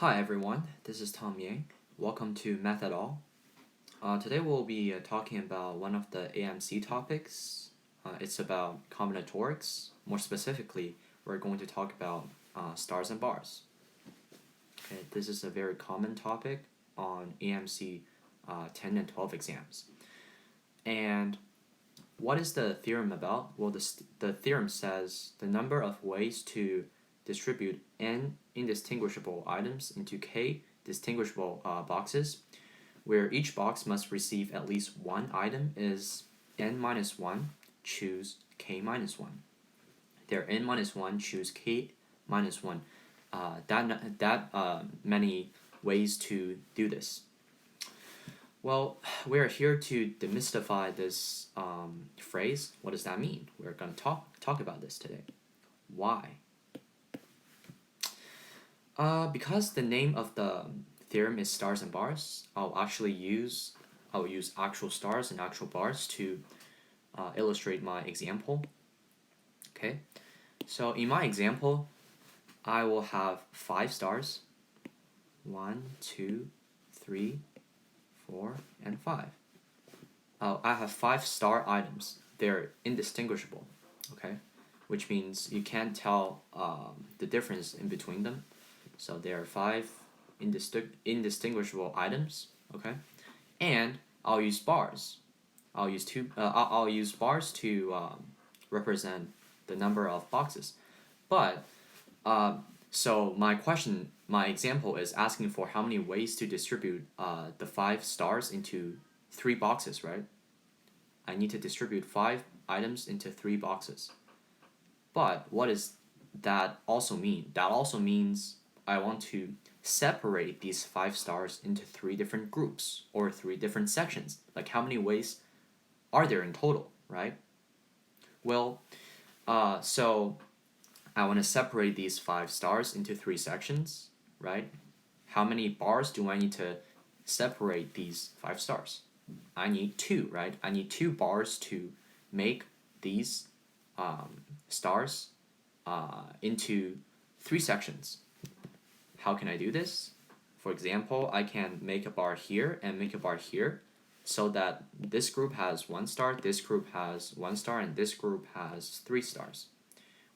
Hi everyone, this is Tom Yang. Welcome to Math at All. Today we'll be talking about one of the AMC topics. It's about combinatorics. More specifically, we're going to talk about stars and bars. Okay, this is a very common topic on AMC 10 and 12 exams. And what is the theorem about? Well, the theorem says the number of ways to distribute n indistinguishable items into k distinguishable boxes, where each box must receive at least one item, is n minus 1, choose k minus 1. There n minus 1, choose k minus 1. Many ways to do this. Well, we're here to demystify this phrase. What does that mean? We're going to talk about this today. Why? Because the name of the theorem is stars and bars, I'll use actual stars and actual bars to illustrate my example. Okay, so in my example, I will have 5 stars. 1, 2, 3, 4, and 5. I have 5 star items. They're indistinguishable, okay? Which means you can't tell the difference in between them. So there are 5 indistinguishable items, okay? And I'll use bars. I'll use bars to represent the number of boxes. But so my example is asking for how many ways to distribute the 5 stars into 3 boxes, right? I need to distribute 5 items into 3 boxes. But what does that also mean? That also means I want to separate these 5 stars into 3 different groups or 3 different sections. Like, how many ways are there in total, right? Well, so I want to separate these 5 stars into 3 sections, right? How many bars do I need to separate these 5 stars? I need 2, right? I need 2 bars to make these stars into 3 sections. How can I do this? For example, I can make a bar here and make a bar here so that this group has 1 star, this group has 1 star, and this group has 3 stars,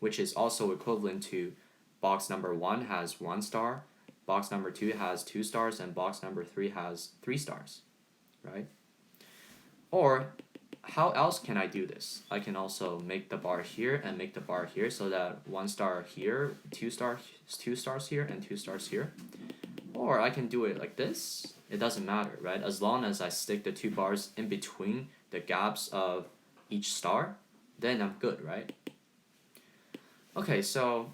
which is also equivalent to box number 1 has 1 star, box number 2 has 2 stars, and box number 3 has 3 stars, right? Or how else can I do this? I can also make the bar here and make the bar here so that 1 star here, 2 stars here, and 2 stars here. Or I can do it like this. It doesn't matter, right? As long as I stick the 2 bars in between the gaps of each star, then I'm good, right? Okay, so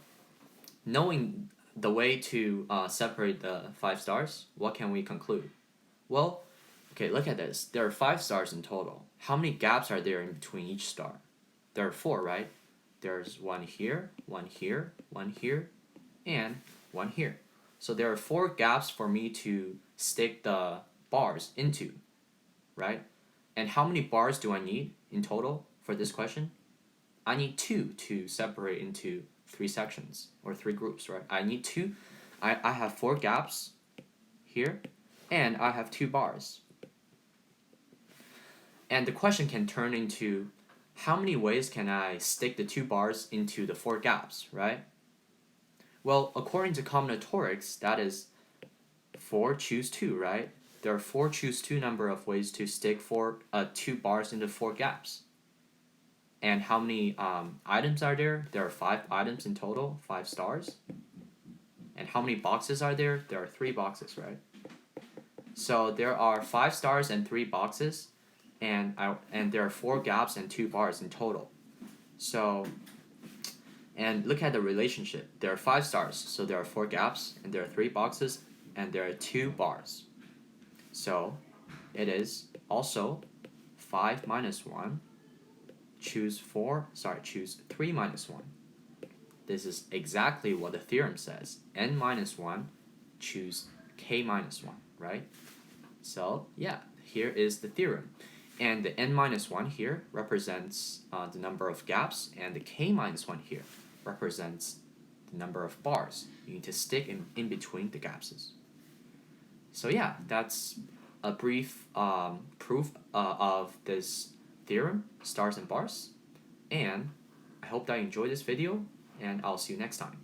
knowing the way to separate the 5 stars, what can we conclude? Well, okay, look at this. There are 5 stars in total. How many gaps are there in between each star? There are 4, right? There's 1 here, 1 here, 1 here, and 1 here. So there are 4 gaps for me to stick the bars into, right? And how many bars do I need in total for this question? I need 2 to separate into 3 sections or 3 groups, right? I need 2. I have 4 gaps here, and I have 2 bars. And the question can turn into how many ways can I stick the 2 bars into the 4 gaps, right? Well, according to combinatorics, that is 4 choose 2, right? There are 4 choose 2 number of ways to stick 2 bars into 4 gaps. And how many items are there? There are 5 items in total, 5 stars. And how many boxes are there? There are 3 boxes, right? So there are 5 stars and 3 boxes, and there are 4 gaps and 2 bars in total. So, and look at the relationship. There are 5 stars, so there are 4 gaps, and there are 3 boxes, and there are 2 bars. So it is also 5 minus 1. Choose 3 minus 1. This is exactly what the theorem says. N minus 1, choose k minus 1, right? So yeah, here is the theorem. And the n minus 1 here represents the number of gaps, and the k minus 1 here represents the number of bars you need to stick in between the gaps. So yeah, that's a brief proof of this theorem, stars and bars. And I hope that you enjoyed this video, and I'll see you next time.